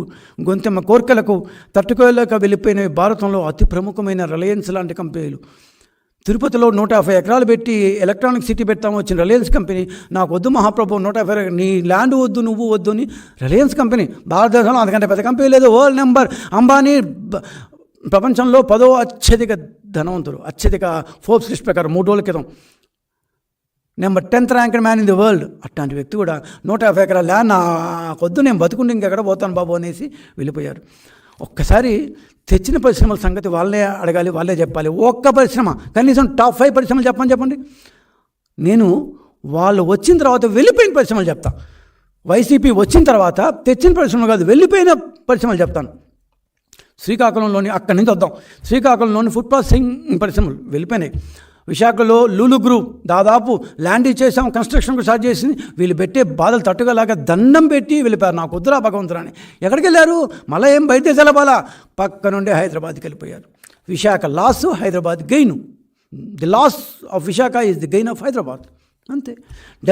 గొంతెమ్మ కోర్కెలకు తట్టుకోలేక వెళ్ళిపోయిన భారతంలో అతి ప్రముఖమైన రిలయన్స్ లాంటి కంపెనీలు. తిరుపతిలో 150 ఎకరాలు పెట్టి ఎలక్ట్రానిక్ సిటీ పెడతాము వచ్చిన రిలయన్స్ కంపెనీ, నాకు వద్దు మహాప్రభు 150 నీ ల్యాండ్ వద్దు, నువ్వు వద్దు అని రిలయన్స్ కంపెనీ, భారతదేశంలో అంతకంటే పెద్ద కంపెనీ లేదు. వరల్డ్ నెంబర్ అంబానీ ప్రపంచంలో 10వ అత్యధిక ధనవంతుడు, అత్యధిక ఫోర్బ్స్ లిస్ట్ ప్రకారం 3 రోజుల క్రితం number 10th ranked man in the world. అట్లాంటి వ్యక్తి కూడా 150 ఎకరాల ల్యాండ్ నాకొద్దు, నేను బతుకుంటే ఇంకెక్కడ పోతాను బాబు అనేసి వెళ్ళిపోయారు. ఒక్కసారి తెచ్చిన పరిశ్రమల సంగతి వాళ్ళే అడగాలి, వాళ్ళే చెప్పాలి. ఒక్క పరిశ్రమ, కనీసం టాప్ 5 పరిశ్రమలు చెప్పండి. నేను వాళ్ళు వచ్చిన తర్వాత వెళ్ళిపోయిన పరిశ్రమలు చెప్తా. వైసీపీ వచ్చిన తర్వాత తెచ్చిన పరిశ్రమలు కాదు, వెళ్ళిపోయిన పరిశ్రమలు చెప్తాను. శ్రీకాకుళంలోని, అక్కడి నుంచి వద్దాం, శ్రీకాకుళంలోని ఫుడ్ ప్రాసెసింగ్ పరిశ్రమలు వెళ్ళిపోయినాయి. విశాఖలో లూలు గ్రూప్ దాదాపు ల్యాండ్ ఇచ్చేసాం, కన్స్ట్రక్షన్కు స్టార్ట్ చేసింది. వీళ్ళు పెట్టే బాధలు తట్టుకోలేక దండం పెట్టి వెళ్ళిపోయారు. నాకు వద్దురా భగవంతురాని. ఎక్కడికి వెళ్ళారు? మళ్ళీ ఏం బయట తెలబాలా, పక్క నుండి హైదరాబాద్కి వెళ్ళిపోయారు. Visakha loss, Hyderabad gain. The loss of Visakha is the gain of Hyderabad. అంతే.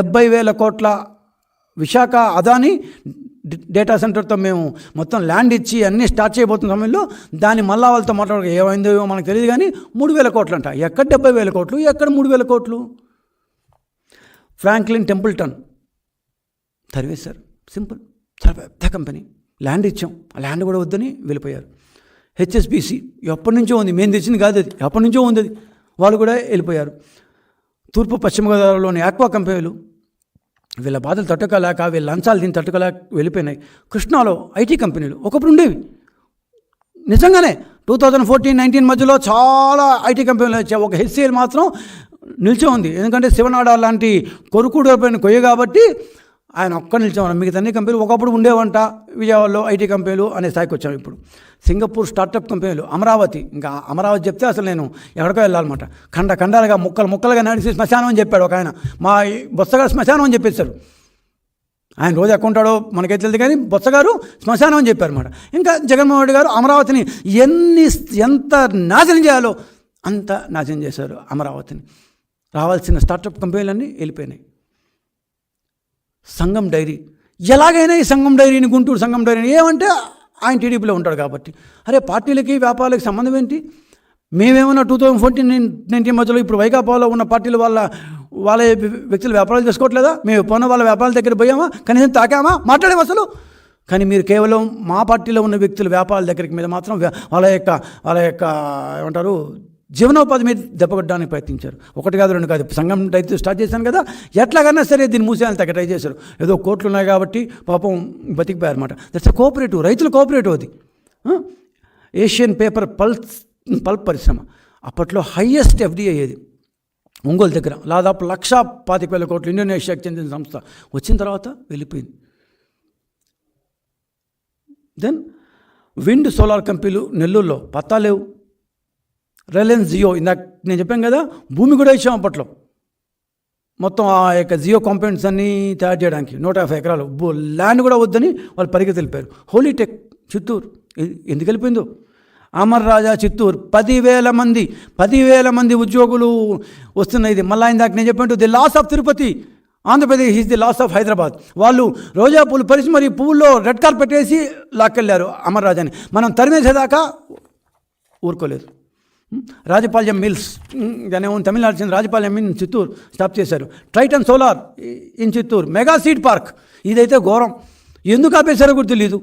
70,000 కోట్ల విశాఖ అదాని డేటా సెంటర్తో మేము మొత్తం ల్యాండ్ ఇచ్చి అన్నీ స్టార్ట్ చేయబోతున్న సమయంలో దాన్ని మళ్ళా వాళ్ళతో మాట్లాడ ఏమైందో మనకు తెలియదు, కానీ 3,000 కోట్లు అంట. ఎక్కడ 70,000 కోట్లు, ఎక్కడ 3,000 కోట్లు? ఫ్రాంక్లిన్ టెంపుల్టన్ తరివేశారు. సింపుల్. చాలా పెద్ద కంపెనీ, ల్యాండ్ ఇచ్చాం, ఆ ల్యాండ్ కూడా వద్దని వెళ్ళిపోయారు. హెచ్ఎస్బిసి ఎప్పటి నుంచో ఉంది, మేము తెచ్చింది కాదు అది, ఎప్పటి నుంచో ఉంది అది, వాళ్ళు కూడా వెళ్ళిపోయారు. తూర్పు పశ్చిమ గోదావరిలోని ఆక్వా కంపెనీలు వీళ్ళ బాధలు తట్టుకోలేక, వీళ్ళ లంచాలు దీన్ని తట్టుకోలేక వెళ్ళిపోయినాయి. కృష్ణాలో ఐటీ కంపెనీలు ఒకప్పుడు ఉండేవి, నిజంగానే 2014-19 మధ్యలో చాలా ఐటీ కంపెనీలు వచ్చాయి. ఒక హెచ్సిఎల్ మాత్రం నిల్చో ఉంది, ఎందుకంటే శివనాడ లాంటి కొరుకుడు పైన కొయ్య కాబట్టి ఆయన ఒక్క నిల్చోమన్నారు. మిగతా అన్ని కంపెనీలు ఒకప్పుడు ఉండేవంట విజయవాడలో ఐటీ కంపెనీలు అనే స్థాయికి వచ్చాము. ఇప్పుడు సింగపూర్ స్టార్టప్ కంపెనీలు, అమరావతి, ఇంకా అమరావతి చెప్తే అసలు నేను ఎక్కడికో వెళ్ళాలన్నమాట. ఖండాలుగా ముక్కలుగా నడిచి శ్మశానం అని చెప్పాడు ఒక ఆయన. మా బొత్సగారు శ్మశానం అని చెప్పేశారు. ఆయన రోజు ఎక్కుంటాడో మనకైతే తెలియదు, కానీ బొత్సగారు శ్మశానం అని చెప్పారన్నమాట. ఇంకా జగన్మోహన్ రెడ్డి గారు అమరావతిని ఎంత నాశనం చేయాలో అంత నాశనం చేశారు అమరావతిని. రావాల్సిన స్టార్టప్ కంపెనీలన్నీ వెళ్ళిపోయినాయి. సంగం డైరీ, ఎలాగైనా ఈ సంగం డైరీని, గుంటూరు సంగం డైరీని, ఏమంటే ఆయన టీడీపీలో ఉంటాడు కాబట్టి. అరే పార్టీలకి వ్యాపారాలకి సంబంధం ఏంటి? మేమేమన్నా 2014-19 మధ్యలో ఇప్పుడు వైకాపాలో ఉన్న పార్టీలు వాళ్ళ వ్యక్తులు వ్యాపారాలు చేసుకోవట్లేదా? మేము ఎప్పుడన్నా వాళ్ళ వ్యాపారాల దగ్గర పోయామా? కనీసం తాకామా? మాట్లాడేమా అసలు? కానీ మీరు కేవలం మా పార్టీలో ఉన్న వ్యక్తుల వ్యాపారాల దగ్గరికి మీద మాత్రం వాళ్ళ యొక్క ఏమంటారు జీవనోపాధి మీద దెబ్బకొట్టడానికి ప్రయత్నించారు. 1 కాదు 2 కాదు, సంఘం రైతు స్టార్ట్ చేశాను కదా, ఎట్లాగైనా సరే దీన్ని మూసేయాలని ట్రై చేశారు. ఏదో కోట్లు ఉన్నాయి కాబట్టి పాపం బతికిపోయారు అనమాట. దట్స్ ఎ కోఆపరేటివ్, రైతుల కోఆపరేటివ్ అది. ఏషియన్ పేపర్ పల్ప్ పరిశ్రమ అప్పట్లో హైయెస్ట్ ఎఫ్డిఐ ఏది, ఒంగోలు దగ్గర, దాదాపు 1,25,000 కోట్లు ఇండోనేషియాకి చెందిన సంస్థ. వచ్చిన తర్వాత వెళ్ళిపోయింది. దెన్ విండ్ సోలార్ కంపెనీలు నెల్లూరులో పత్తా లేవు. రిలయన్స్ జియో, ఇందాక నేను చెప్పాను కదా, భూమి కూడా ఇచ్చాం అప్పట్లో. మొత్తం ఆ యొక్క జియో కాంపౌండ్స్ అన్నీ తయారు చేయడానికి 150 ఎకరాలు ల్యాండ్ కూడా వద్దని వాళ్ళు పరిగెత్తి వెళ్ళిపోయారు. హోలీటెక్ చిత్తూరు ఎందుకు వెళ్ళిపోయిందో. అమర్ రాజా చిత్తూరు 10,000 మంది ఉద్యోగులు వస్తున్నాయి. ఇది మళ్ళీ ఇందాక నేను చెప్పినట్టు the loss of Tirupati, Andhra Pradesh is the loss of Hyderabad. వాళ్ళు రోజా పూలు పరిచి మరి పువ్వుల్లో రెడ్ కార్పెట్ వేసి లాక్కెళ్ళారు అమర్ రాజాని. మనం తరిమేసేదాకా ఊరుకోలేదు. రాజపాళ్యం మిల్స్, దాని తమిళనాడు చెందిన రాజపాళ్యం ఇన్ చిత్తూరు స్టాప్ చేశారు. Triton solar in Chittoor, mega seed park, ఇదైతే ఘోరం. ఎందుకు ఆపేశారో కూడా తెలియదు.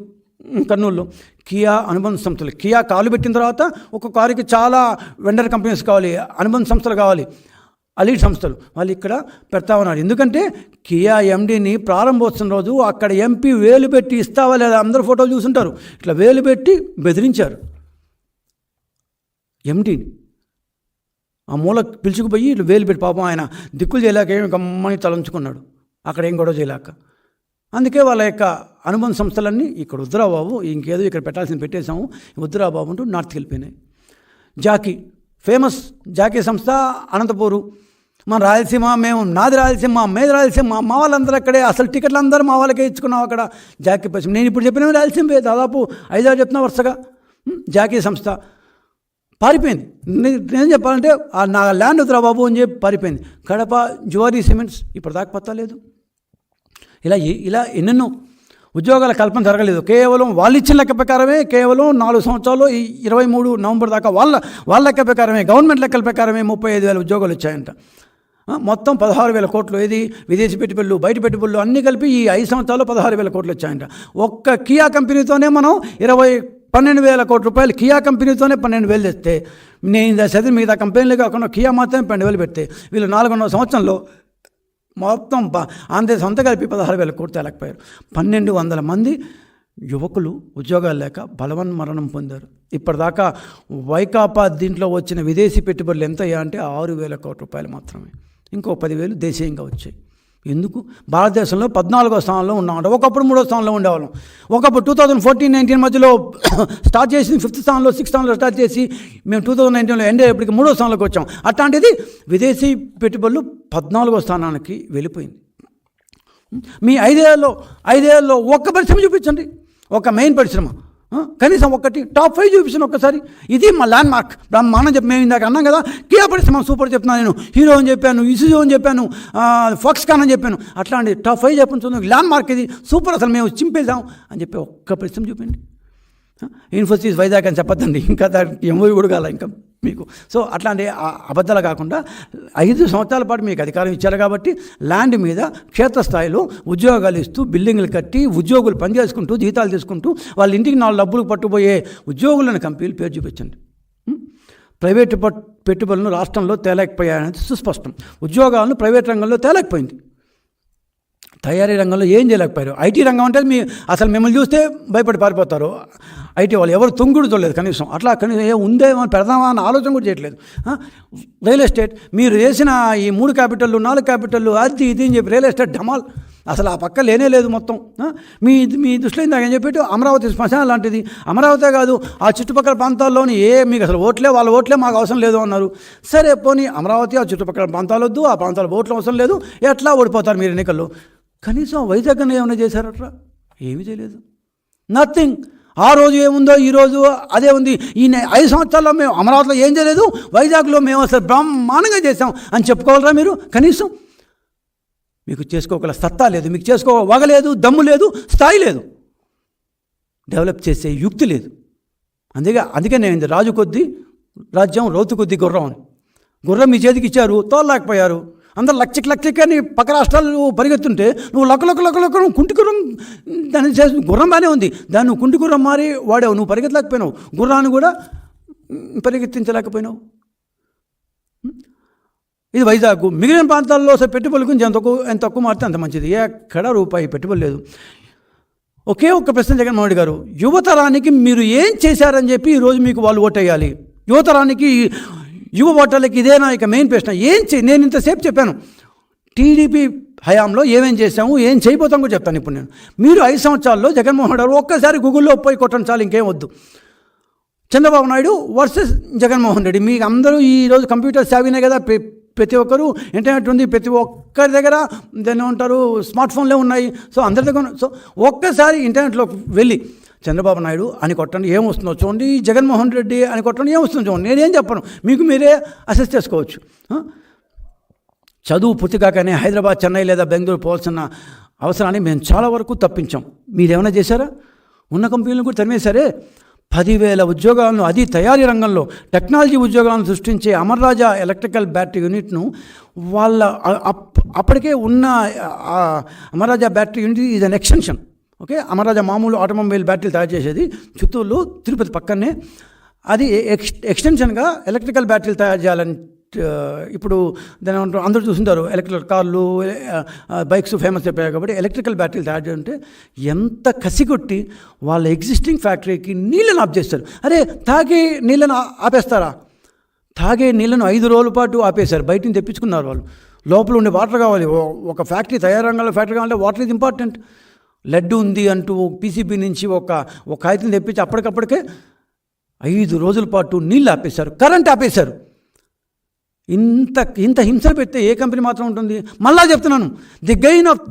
కర్నూలులో కియా అనుబంధ సంస్థలు, కియా కాలు పెట్టిన తర్వాత ఒక కారుకి చాలా వెండర్ కంపెనీస్ కావాలి, అనుబంధ సంస్థలు కావాలి, అలీడ్ సంస్థలు, వాళ్ళు ఇక్కడ పెడతా ఉన్నారు. ఎందుకంటే కియా ఎండీని ప్రారంభోత్సవం రోజు అక్కడ ఎంపీ వేలు పెట్టి ఇస్తావా లేదా, అందరూ ఫోటోలు చూసుంటారు, ఇట్లా వేలు పెట్టి బెదిరించారు ఎండీని. ఆ మూల పిలుచుకుపోయి ఇట్లా వేలు పెట్టి, పాపం ఆయన దిక్కులు చేయలేక ఏమి గమ్మని తలంచుకున్నాడు, అక్కడ ఏం గొడవ చేయలేక. అందుకే వాళ్ళ యొక్క అనుబంధ సంస్థలన్నీ ఇక్కడ వద్దురా బాబు, ఇంకేదో ఇక్కడ పెట్టాల్సింది పెట్టేశాము, వద్దురా బాబు అంటూ నార్త్కి వెళ్ళిపోయినాయి. జాకీ, ఫేమస్ జాకీ సంస్థ అనంతపూరు, మన రాయలసీమ, నాది రాయలసీమ, మేది రాయలసీమ, మా వాళ్ళందరూ అక్కడే, అసలు టికెట్లు అందరూ మా వాళ్ళకే ఇచ్చుకున్నాం అక్కడ జాకీ పరిశ్రమ. నేను ఇప్పుడు చెప్పినవి రాయలసీమ, దాదాపు 5-6 చెప్తున్నా వరుసగా. జాకీ సంస్థ పారిపోయింది. నేను చెప్పాలంటే నా ల్యాండ్ వద్దురా బాబు అని చెప్పి పారిపోయింది. కడప జువారీ సిమెంట్స్ ఇప్పటిదాకా పత్తా లేదు. ఇలా ఎన్నెన్నో. ఉద్యోగాల కల్పన జరగలేదు. కేవలం వాళ్ళు ఇచ్చిన లెక్క ప్రకారమే, కేవలం 4 సంవత్సరాలు 23 నవంబర్ దాకా వాళ్ళ లెక్క ప్రకారమే, గవర్నమెంట్ లెక్కల ప్రకారమే 35,000 ఉద్యోగాలు వచ్చాయంట. మొత్తం 16,000 కోట్లు. ఇది విదేశీ పెట్టుబడులు, బయట పెట్టుబడులు అన్నీ కలిపి ఈ 5 సంవత్సరాల్లో 16,000 కోట్లు వచ్చాయంట. ఒక్క కియా కంపెనీతోనే మనం 12,000 కోట్ల రూపాయలు, కియా కంపెనీతోనే 12,000 తెస్తే, నేను చదివి మిగతా కంపెనీలు కాకుండా కియా మాత్రమే 12,000 పెడితే, వీళ్ళు 4.5 సంవత్సరంలో మొత్తం ఆంధ్రదేశం అంతా కలిపి 16,000 కోట్లు తేలేకపోయారు. 1,200 మంది యువకులు ఉద్యోగాలు లేక బలవన్ మరణం పొందారు. ఇప్పటిదాకా వైకాపా దీంట్లో వచ్చిన విదేశీ పెట్టుబడులు ఎంత అయ్యా అంటే 6,000 కోట్ల రూపాయలు మాత్రమే. ఇంకో 10,000 దేశీయంగా వచ్చాయి. ఎందుకు? భారతదేశంలో 14వ స్థానంలో ఉన్నామంట. ఒకప్పుడు 3వ స్థానంలో ఉండేవాళ్ళం. ఒకప్పుడు 2014-19 మధ్యలో స్టార్ట్ చేసి 5th స్థానంలో 6th స్థానంలో స్టార్ట్ చేసి మేము 2019లో ఎండ్ అయ్యేప్పటికి 3వ స్థానంలోకి వచ్చాం. అట్లాంటిది విదేశీ పెట్టుబడులు 14వ స్థానానికి వెళ్ళిపోయింది. మీ 5 ఏళ్ళలో ఒక్క పరిశ్రమ చూపించండి, ఒక మెయిన్ పరిశ్రమ, కనీసం ఒకటి టాప్ 5 చూపించిన ఒక్కసారి. ఇది మా ల్యాండ్ మార్క్. బ్రహ్మాండం చెప్పి మేము ఇందాక అన్నాం కదా, కియా పరిశ్రమ సూపర్ చెప్తున్నాను, నేను హీరో అని చెప్పాను, ఇసుజు అని చెప్పాను, ఫాక్స్కాన్ అని చెప్పాను. అట్లాంటి టాప్ 5 చెప్పండి, ల్యాండ్ మార్క్ ఇది సూపర్, అసలు మేము చింపేద్దాం అని చెప్పి ఒక్క పరిశ్రమ చూపించండి. ఇన్ఫోసిస్ వైజాగ్ అని చెప్పొద్దండి, ఇంకా దానికి ఎంఓయూ కూడా కాల ఇంకా మీకు. సో అట్లాంటి అబద్ధాలు కాకుండా 5 సంవత్సరాల పాటు మీకు అధికారం ఇచ్చారు కాబట్టి ల్యాండ్ మీద క్షేత్రస్థాయిలో ఉద్యోగాలు ఇస్తూ, బిల్డింగ్లు కట్టి, ఉద్యోగులు పనిచేసుకుంటూ, జీతాలు తీసుకుంటూ, వాళ్ళ ఇంటికి 4 డబ్బులు పట్టుపోయే ఉద్యోగులను కంపెనీలు పేరు చూపించండి. ప్రైవేటు పెట్టుబడులను రాష్ట్రంలో తేలేకపోయాయనేది సుస్పష్టం. ఉద్యోగాలను ప్రైవేట్ రంగంలో తేలేకపోయింది. తయారీ రంగంలో ఏం చేయలేకపోయారు. ఐటీ రంగం అంటే అసలు మిమ్మల్ని చూస్తే భయపడి పారిపోతారు. ఐటీ వాళ్ళు ఎవరు తొంగుడు చూడలేదు కనీసం. అట్లా కనీసం ఉందేమో పెడదామా అని ఆలోచన కూడా చేయట్లేదు. రియల్ ఎస్టేట్ మీరు చేసిన ఈ 3 క్యాపిటళ్ళు 4 క్యాపిటళ్ళు అది ఇది అని చెప్పి రియల్ ఎస్టేట్ ఢమాల్, అసలు ఆ పక్క లేనే లేదు మొత్తం. మీ దృష్టిలో ఇందాక ఏం చెప్పేట్టు అమరావతి శ్మశానం లాంటిది. అమరావతే కాదు, ఆ చుట్టుపక్కల ప్రాంతాల్లోని మీకు అసలు వాళ్ళ ఓట్లే మాకు అవసరం లేదు అన్నారు. సరే పోనీ అమరావతి, ఆ చుట్టుపక్కల ప్రాంతాలు వద్దు, ఆ ప్రాంతాల ఓట్లు అవసరం లేదు, ఎట్లా ఓడిపోతారు మీరు ఎన్నికల్లో. కనీసం వైజాగ్ని ఏమైనా చేశారట్రా? ఏమీ చేయలేదు, నథింగ్. ఆ రోజు ఏముందో ఈరోజు అదే ఉంది. ఈ 5 సంవత్సరాల్లో మేము అమరావతిలో ఏం చేయలేదు, వైజాగ్లో మేము అసలు బ్రహ్మాండంగా చేసాం అని చెప్పుకోవాలరా మీరు? కనీసం మీకు చేసుకోగల సత్తా లేదు, మీకు చేసుకోవగలేదు, దమ్ము లేదు, స్థాయి లేదు, డెవలప్ చేసే యుక్తి లేదు. అందుకే నేను రాజు కొద్దీ రాజ్యం, రౌతు కొద్దీ గుర్రం అని. గుర్రం మీ చేతికి ఇచ్చారు, తోలలేకపోయారు. అందరు లక్షకి పక్క రాష్ట్రాలు పరిగెత్తుంటే నువ్వు లొక్క కుంటి గుర్రం దాన్ని చేసి, గుర్రం బాగానే ఉంది, దాన్ని నువ్వు కుంటి గుర్రం మారి వాడావు, నువ్వు పరిగెత్తలేకపోయినావు, గుర్రాన్ని కూడా పరిగెత్తించలేకపోయినావు. ఇది వైజాగ్. మిగిలిన ప్రాంతాల్లో పెట్టుబడుల గురించి ఎంత తక్కువ మారితే అంత మంచిది. ఎక్కడ రూపాయి పెట్టుబడి లేదు. ఒకే ఒక్క ప్రశ్న జగన్మోహన్ రెడ్డి గారు, యువతరానికి మీరు ఏం చేశారని చెప్పి ఈరోజు మీకు వాళ్ళు ఓటేయాలి. యువతరానికి, యువ ఓటర్లకి ఇదేనా ఇక మెయిన్ ప్రశ్న. నేను ఇంతసేపు చెప్పాను టీడీపీ హయాంలో ఏమేం చేశాము, ఏం చేయబోతాం కూడా చెప్తాను ఇప్పుడు నేను. మీరు 5 సంవత్సరాల్లో జగన్మోహన్ రెడ్డి గారు ఒక్కసారి గూగుల్లో పోయి కొట్టండి చాలు, ఇంకేం వద్దు. చంద్రబాబు నాయుడు వర్సెస్ జగన్మోహన్ రెడ్డి. మీకు అందరూ ఈరోజు కంప్యూటర్ సేవనే కదా, ప్రతి ఒక్కరు ఇంటర్నెట్ ఉంది, ప్రతి ఒక్కరి దగ్గర దాన్ని ఉంటారు, స్మార్ట్ ఫోన్లే ఉన్నాయి. సో అందరి దగ్గర, సో ఒక్కసారి ఇంటర్నెట్లో వెళ్ళి చంద్రబాబు నాయుడు అని కొట్టండి, ఏమొస్తుందో చూడండి, జగన్మోహన్ రెడ్డి అని కొట్టండి, ఏమొస్తుందో చూడండి. నేనేం చెప్పను, మీకు మీరే అసెస్ చేసుకోవచ్చు. చదువు పూర్తి కాకనే హైదరాబాద్, చెన్నై లేదా బెంగళూరు పోవాల్సిన అవసరాన్ని మేము చాలా వరకు తప్పించాం. మీరేమైనా చేశారా? ఉన్న కంపెనీలను కూడా తరిమేశారే. 10,000 ఉద్యోగాలను, అది తయారీ రంగంలో టెక్నాలజీ ఉద్యోగాలను సృష్టించే అమర్ రాజా ఎలక్ట్రికల్ బ్యాటరీ యూనిట్ను అప్పటికే ఉన్న Amar Raja battery unit is an extension. Okay, Amararaja మామూలు ఆటోమొబైల్ బ్యాటరీలు తయారు చేసేది చిత్తూరులో, తిరుపతి పక్కనే. అది ఎక్స్టెన్షన్గా ఎలక్ట్రికల్ బ్యాటరీలు తయారు చేయాలని ఇప్పుడు దాని అందరూ చూస్తుంటారు. ఎలక్ట్రికల్ కార్లు, బైక్స్ ఫేమస్ అయిపోయాయి కాబట్టి ఎలక్ట్రికల్ బ్యాటరీలు తయారు చేయాలంటే ఎంత కసిగొట్టి వాళ్ళ ఎగ్జిస్టింగ్ ఫ్యాక్టరీకి నీళ్ళను ఆఫ్ చేస్తారు. అరే, తాగే నీళ్ళను ఆపేస్తారా? తాగే నీళ్ళను 5 రోజుల పాటు ఆపేశారు. బయట నుంచి తెప్పించుకున్నారు వాళ్ళు. లోపల ఉండే వాటర్ కావాలి. ఒక ఫ్యాక్టరీ, తయారు రంగంలో ఫ్యాక్టరీ కావాలంటే వాటర్ ఈజ్ ఇంపార్టెంట్. లడ్డు ఉంది అంటూ పీసీబీ నుంచి ఒక కాగితం తెప్పించి అప్పటికప్పటికే 5 రోజుల పాటు నీళ్ళు ఆపేశారు, కరెంట్ ఆపేశారు. ఇంత హింసలు పెడితే ఏ కంపెనీ మాత్రం ఉంటుంది? మళ్ళా చెప్తున్నాను, the gain of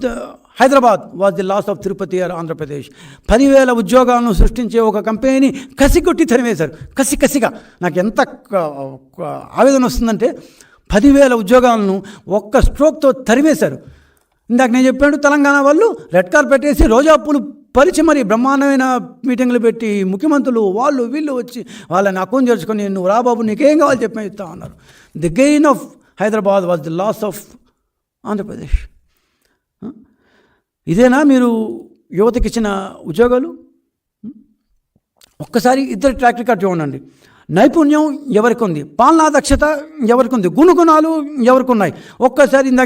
Hyderabad was the loss of Tirupati or Andhra Pradesh. 10,000 ఉద్యోగాలను సృష్టించే ఒక కంపెనీని కసికొట్టి తరిమేశారు. కసిగా నాకు ఎంత ఆవేదన వస్తుందంటే, 10,000 ఉద్యోగాలను ఒక్క స్ట్రోక్తో తరిమేశారు. ఇందాక నేను చెప్పాను, తెలంగాణ వాళ్ళు రెడ్ కార్పెట్ వేసి రోజా పూలు పరిచి మరి బ్రహ్మాండమైన మీటింగ్లు పెట్టి ముఖ్యమంత్రులు వాళ్ళు వీళ్ళు వచ్చి వాళ్ళని అకౌంట్ చేర్చుకొని నువ్వు రా బాబు నీకేం కావాలి చెప్పి ఇస్తా అన్నారు. The gain of Hyderabad was the loss of Andhra Pradesh. ఇదేనా మీరు యువతకి ఇచ్చిన ఉద్యోగాలు? ఒక్కసారి ఇద్దరు ట్రాక్ రికార్డ్ చూడండి. నైపుణ్యం ఎవరికి ఉంది, పాలనా దక్షత ఎవరికి ఉంది, గుణగుణాలు ఎవరికి ఉన్నాయి. ఒక్కసారి ఇందాక